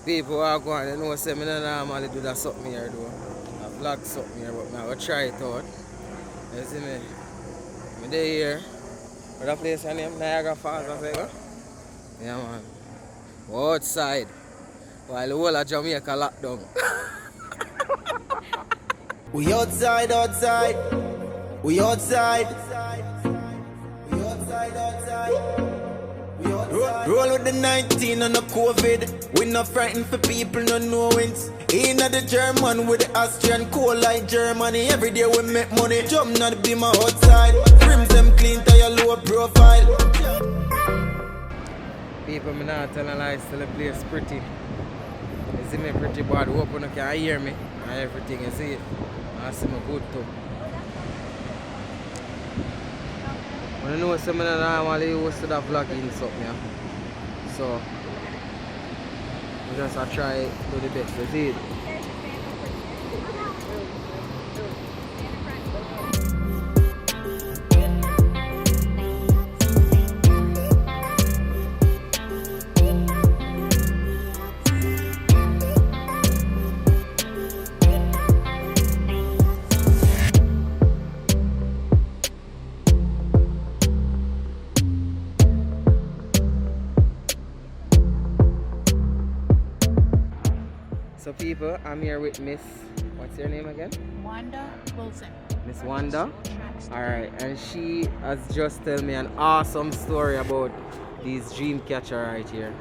People who are going, they know say me not normally do that something here though. I vlog something here, but I'm gonna try it out. You see me? Me dey here. What that place your name? Niagara Falls, I say go? Yeah man. We're outside. While the whole of Jamaica locked down. We outside, outside. We outside. We outside, outside. Roll with the 19 and the COVID. We not frightened for people, no knowings. In the German with the Austrian cold like Germany. Every day we make money. Jump not be my outside. Rims them clean, tire low profile. People, me not tell a lie, still the place pretty. You see me pretty bad. Hope you can hear me and everything. You see it. I see me good too. I know some of them normally used to that vlogging something, yeah. So I just try to do the best. You see it. So people, I'm here with Miss, what's your name again? Wanda Wilson. Miss Wanda? Alright, and she has just told me an awesome story about these dream catcher right here.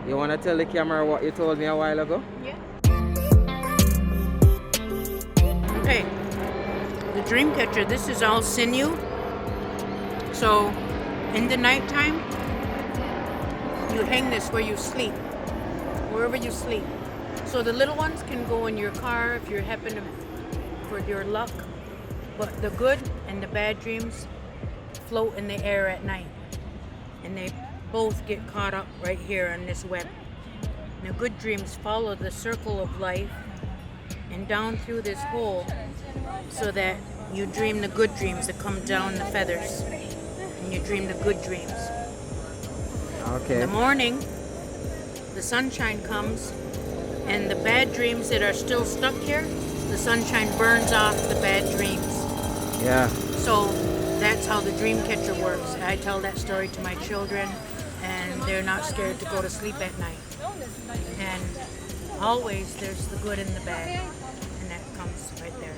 You want to tell the camera what you told me a while ago? Yeah. Okay, the dream catcher, this is all sinew. So in the nighttime, you hang this where you sleep, wherever you sleep. So the little ones can go in your car if you happen to, for your luck. But the good and the bad dreams float in the air at night. And they both get caught up right here on this web. The good dreams follow the circle of life and down through this hole so that you dream the good dreams that come down the feathers. And you dream the good dreams. Okay. In the morning, the sunshine comes. And the bad dreams that are still stuck here, the sunshine burns off the bad dreams. Yeah. So that's how the dream catcher works. I tell that story to my children, and they're not scared to go to sleep at night. And always there's the good and the bad, and that comes right there.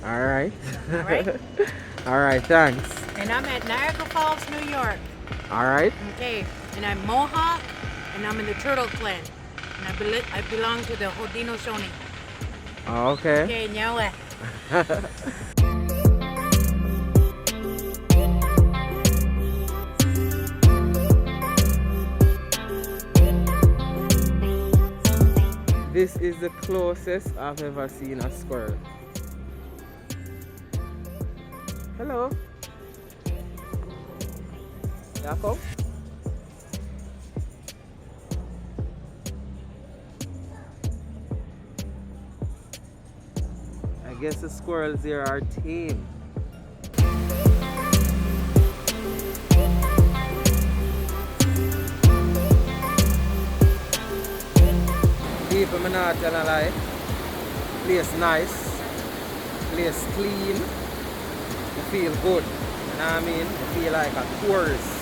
All right. All right? All right, thanks. And I'm at Niagara Falls, New York. All right. Okay, and I'm Mohawk, and I'm in the Turtle Clan. And I belong to the Haudenosaunee. Oh, okay. Okay, nyawa. This is the closest I've ever seen a squirrel. Hello. Jacob? I guess the squirrels here are tame. People, me not tell a lie. Place nice, place clean. You feel good. You know what I mean? You feel like a tourist.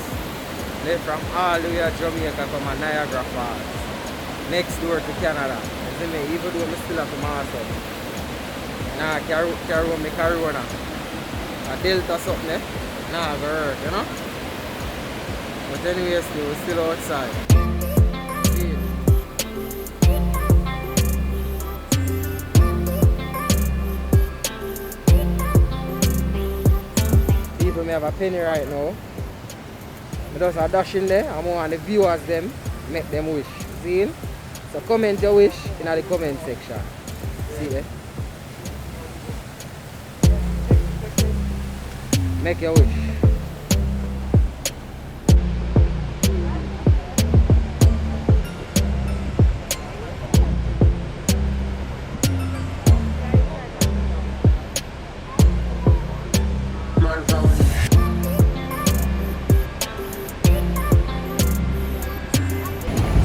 Live from all the way to Jamaica from a Niagara Falls. Next door to Canada. You see me? Even though I still have to master. Nah, carry on me corona. A delta something, eh? Nah, go hurt, you know? But anyway, we're still outside. See? People may have a penny right now. I just a dash in there. I want the viewers them make them wish. See? So comment your wish in the comment section. See, eh? Make your wish.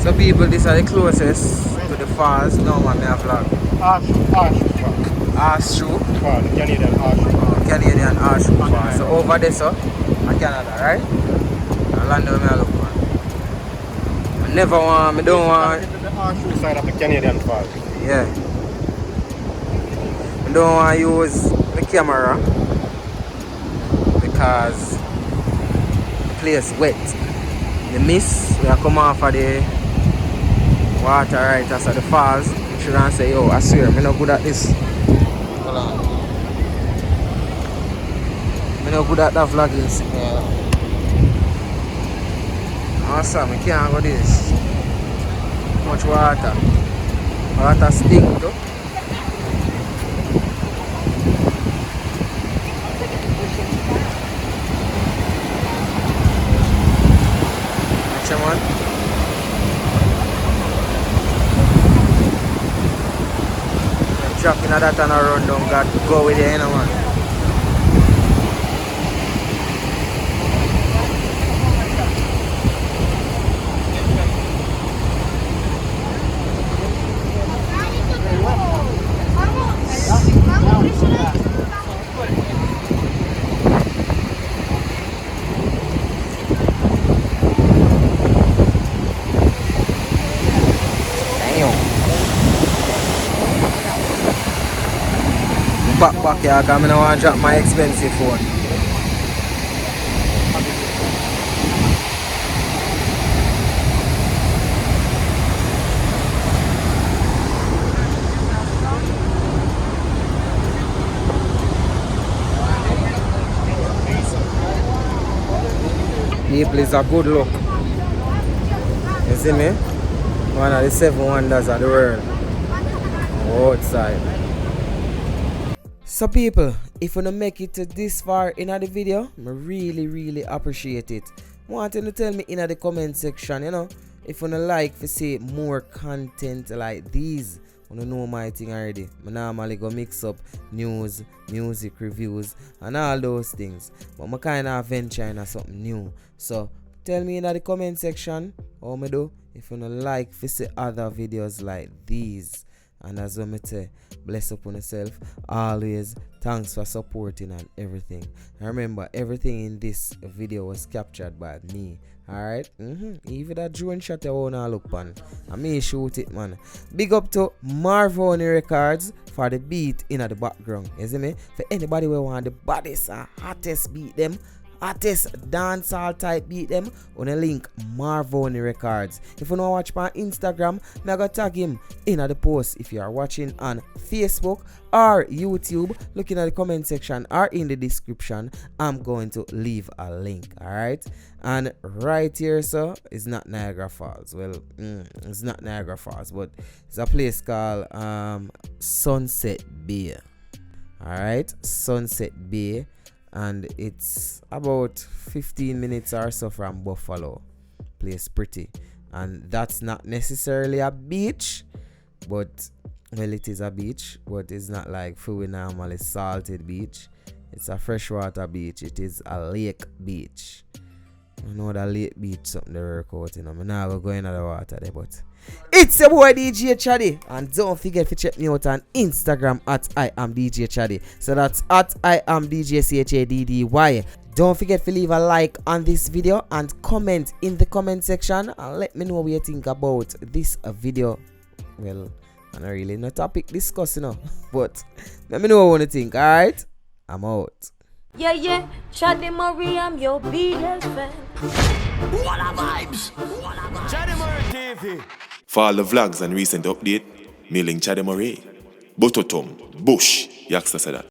So people, this This is the closest to the falls. No man, me a vlog. Horseshoe. Canadian horseshoe. Canadian Horseshoe Falls. So over there, so, Canada, right? And London, me a look, man. I never want, I don't want. The horseshoe side of the Canadian Falls. Yeah. I don't want to use the camera because the place wet. The mist will come off of the water right after the falls. You shouldn't say, yo, I swear, I'm not good at this. Hold on. I'm not good at that vlogging. Awesome, I can't go this. Too much water. Water stink too. Next one. Dropping at that and around down, got to go with it, you know, man. Back here because I don't want to drop my expensive phone. People is a good look. You see me? One of the 7 wonders of the world. Outside. So people, if you don't make it to this far in the video, I really appreciate it. Want you to tell me in the comment section, you know, if you don't like to see more content like these. You know my thing already. I normally go mix up news, music reviews, and all those things. But I kind of venture into something new. So tell me in the comment section how me do if you don't like to see other videos like these. And as I say, bless upon yourself. Always thanks for supporting and everything. And remember, everything in this video was captured by me. Alright? Even that drone shot I wanna look on. I may shoot it, man. Big up to Marvoni Records for the beat in the background. You see me? For anybody who want the baddest and hottest beat them, hottest dancehall type beat them, on a link Marvoni Records. If you want to watch my Instagram, I'm gonna tag him in the post. If you are watching on Facebook or YouTube, look in the comment section or in the description. I'm going to leave a link. Alright, and right here, so it's not Niagara Falls. Well, it's not Niagara Falls, but it's a place called Sunset Bay. Alright, Sunset Bay. And it's about 15 minutes or so from Buffalo. Place pretty. And that's not necessarily a beach, but well, it is a beach, but it's not like full normally salted beach. It's a freshwater beach. It is a lake beach. I know that lake beach something they work out, you know. I'm not going into the water there, but it's your boy DJ Chaddy, and don't forget to check me out on Instagram at I am DJ Chaddy. So that's at I am DJ CHADDY. Don't forget to leave a like on this video and comment in the comment section and let me know what you think about this video. Well, I'm not really no topic discussing, you know, but let me know what you think. Alright, I'm out. Yeah, Chaddy Murray, I'm your biggest fan. What a vibes! Chaddy Murray TV. For all the vlogs and recent update, mailing Chaddy Murray. Bototom, Bush, Yaxter said that.